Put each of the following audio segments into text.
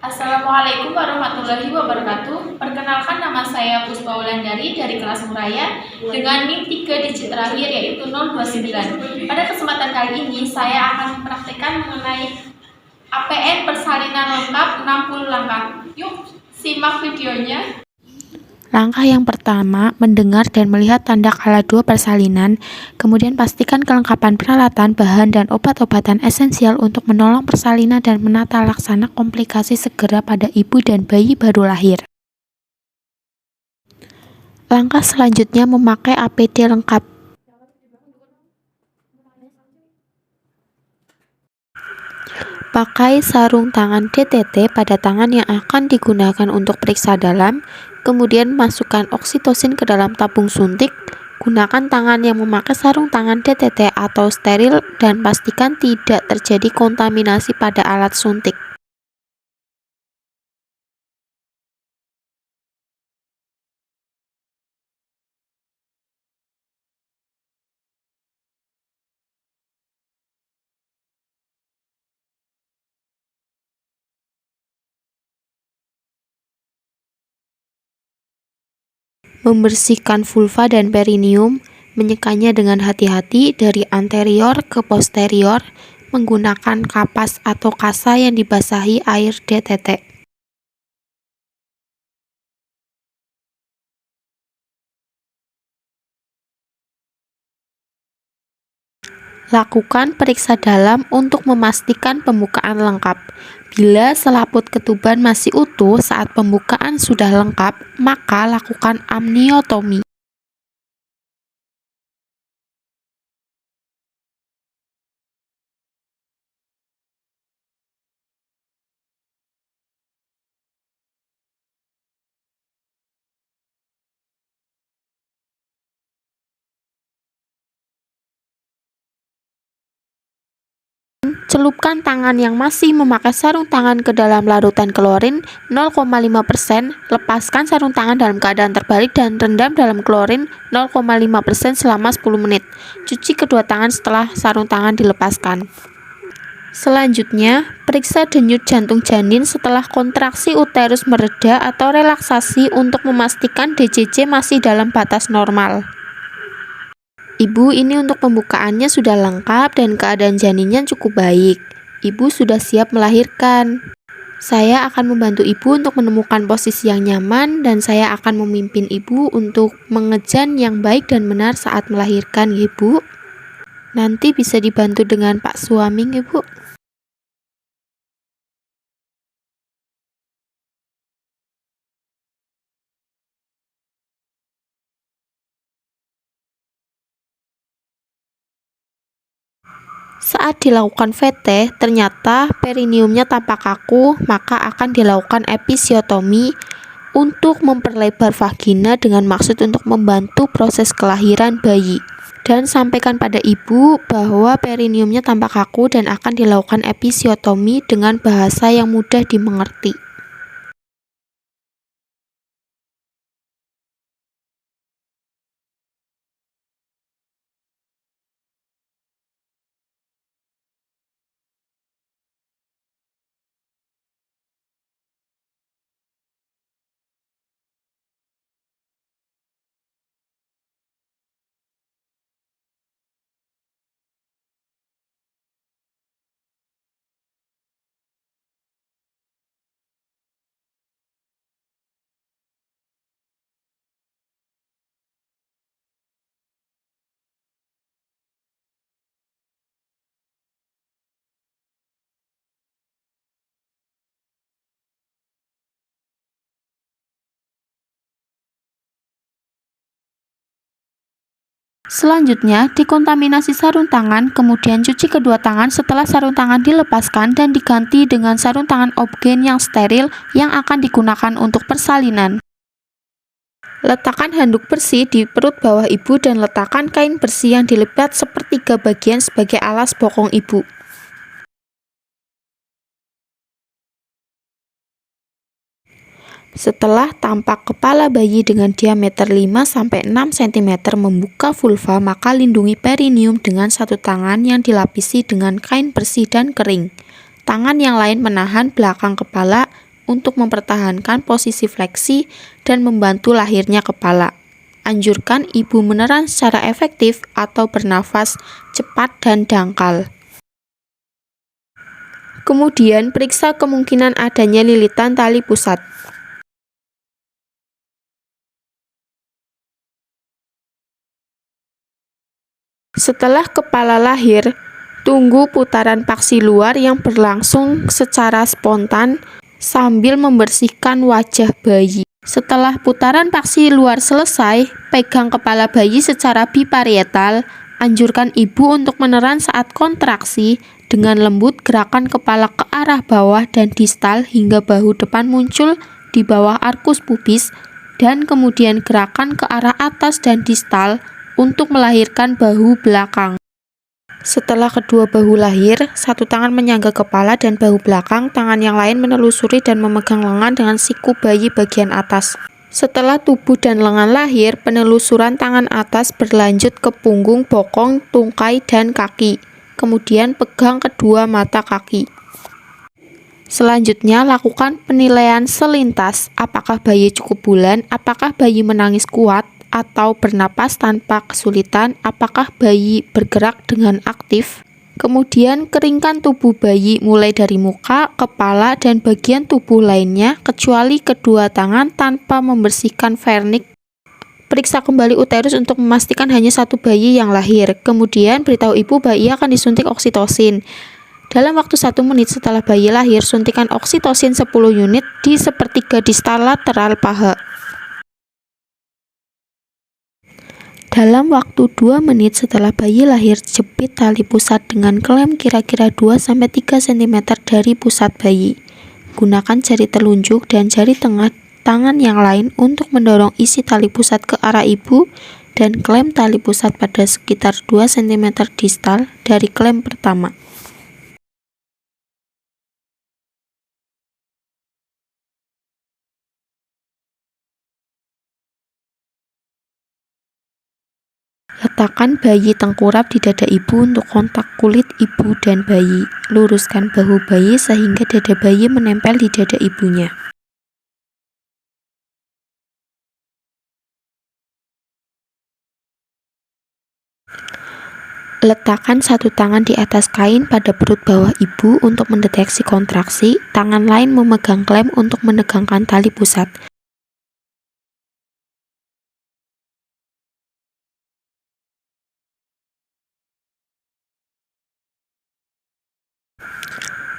Assalamualaikum warahmatullahi wabarakatuh. Perkenalkan, nama saya Puspa Wulandari dari kelas Muraya dengan NIM 3 digit terakhir yaitu 029. Pada kesempatan kali ini saya akan mempraktikkan mengenai APN persalinan lengkap 60 langkah. Yuk simak videonya. Langkah yang pertama, mendengar dan melihat tanda kala 2 persalinan, kemudian pastikan kelengkapan peralatan, bahan, dan obat-obatan esensial untuk menolong persalinan dan menata laksana komplikasi segera pada ibu dan bayi baru lahir. Langkah selanjutnya memakai APD lengkap. Pakai sarung tangan DTT pada tangan yang akan digunakan untuk periksa dalam, kemudian masukkan oksitosin ke dalam tabung suntik. Gunakan tangan yang memakai sarung tangan DTT atau steril dan pastikan tidak terjadi kontaminasi pada alat suntik. Membersihkan vulva dan perineum, menyekanya dengan hati-hati dari anterior ke posterior menggunakan kapas atau kasa yang dibasahi air DTT. Lakukan periksa dalam untuk memastikan pembukaan lengkap. Bila selaput ketuban masih utuh saat pembukaan sudah lengkap, maka lakukan amniotomi. Celupkan tangan yang masih memakai sarung tangan ke dalam larutan klorin 0,5%, lepaskan sarung tangan dalam keadaan terbalik dan rendam dalam klorin 0,5% selama 10 menit. Cuci kedua tangan setelah sarung tangan dilepaskan. Selanjutnya, periksa denyut jantung janin setelah kontraksi uterus mereda atau relaksasi untuk memastikan DJJ masih dalam batas normal. Ibu, ini untuk pembukaannya sudah lengkap dan keadaan janinnya cukup baik. Ibu sudah siap melahirkan. Saya akan membantu ibu untuk menemukan posisi yang nyaman dan saya akan memimpin ibu untuk mengejan yang baik dan benar saat melahirkan, ibu. Nanti bisa dibantu dengan Pak suami, ibu. Saat dilakukan VT, ternyata perineumnya tampak kaku, maka akan dilakukan episiotomi untuk memperlebar vagina dengan maksud untuk membantu proses kelahiran bayi. Dan sampaikan pada ibu bahwa perineumnya tampak kaku dan akan dilakukan episiotomi dengan bahasa yang mudah dimengerti. Selanjutnya, dikontaminasi sarung tangan, kemudian cuci kedua tangan setelah sarung tangan dilepaskan dan diganti dengan sarung tangan obgen yang steril yang akan digunakan untuk persalinan. Letakkan handuk bersih di perut bawah ibu dan letakkan kain bersih yang dilipat sepertiga bagian sebagai alas bokong ibu. Setelah tampak kepala bayi dengan diameter 5-6 cm membuka vulva, maka lindungi perineum dengan satu tangan yang dilapisi dengan kain bersih dan kering. Tangan yang lain menahan belakang kepala untuk mempertahankan posisi fleksi dan membantu lahirnya kepala. Anjurkan ibu meneran secara efektif atau bernafas cepat dan dangkal. Kemudian, periksa kemungkinan adanya lilitan tali pusat. Setelah kepala lahir, tunggu putaran paksi luar yang berlangsung secara spontan sambil membersihkan wajah bayi. Setelah putaran paksi luar selesai, pegang kepala bayi secara biparietal. Anjurkan ibu untuk meneran saat kontraksi dengan lembut, gerakan kepala ke arah bawah dan distal hingga bahu depan muncul di bawah arkus pubis, dan kemudian gerakan ke arah atas dan distal untuk melahirkan bahu belakang. Setelah kedua bahu lahir, satu tangan menyangga kepala dan bahu belakang, tangan yang lain menelusuri dan memegang lengan dengan siku bayi bagian atas. Setelah tubuh dan lengan lahir, penelusuran tangan atas berlanjut ke punggung, bokong, tungkai, dan kaki. Kemudian pegang kedua mata kaki. Selanjutnya, lakukan penilaian selintas, apakah bayi cukup bulan, apakah bayi menangis kuat atau bernapas tanpa kesulitan, apakah bayi bergerak dengan aktif. Kemudian keringkan tubuh bayi mulai dari muka, kepala, dan bagian tubuh lainnya kecuali kedua tangan tanpa membersihkan vernik. Periksa kembali uterus untuk memastikan hanya satu bayi yang lahir. Kemudian beritahu ibu bayi akan disuntik oksitosin. Dalam waktu 1 menit setelah bayi lahir, suntikan oksitosin 10 unit di sepertiga distal lateral paha. Dalam waktu 2 menit setelah bayi lahir, jepit tali pusat dengan klem kira-kira 2-3 cm dari pusat bayi. Gunakan jari telunjuk dan jari tengah tangan yang lain untuk mendorong isi tali pusat ke arah ibu dan klem tali pusat pada sekitar 2 cm distal dari klem pertama. Letakkan bayi tengkurap di dada ibu untuk kontak kulit ibu dan bayi. Luruskan bahu bayi sehingga dada bayi menempel di dada ibunya. Letakkan satu tangan di atas kain pada perut bawah ibu untuk mendeteksi kontraksi, tangan lain memegang klem untuk menegangkan tali pusat.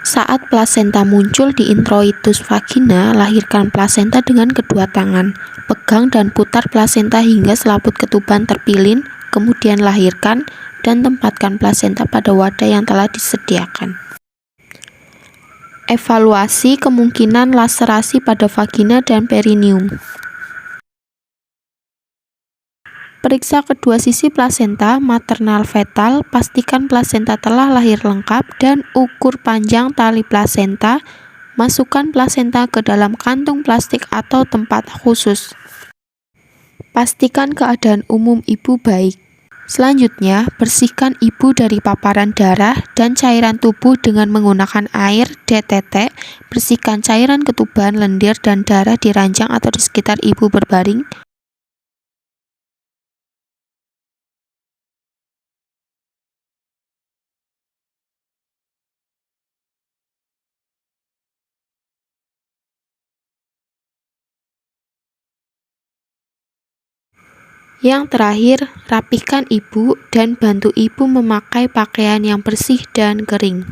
Saat plasenta muncul di introitus vagina, lahirkan plasenta dengan kedua tangan. Pegang dan putar plasenta hingga selaput ketuban terpilin, kemudian lahirkan dan tempatkan plasenta pada wadah yang telah disediakan. Evaluasi kemungkinan laserasi pada vagina dan perineum. Periksa kedua sisi plasenta maternal fetal, pastikan plasenta telah lahir lengkap dan ukur panjang tali plasenta. Masukkan plasenta ke dalam kantung plastik atau tempat khusus. Pastikan keadaan umum ibu baik. Selanjutnya, bersihkan ibu dari paparan darah dan cairan tubuh dengan menggunakan air DTT. Bersihkan cairan ketuban, lendir, dan darah di ranjang atau di sekitar ibu berbaring. Yang terakhir, rapihkan ibu dan bantu ibu memakai pakaian yang bersih dan kering.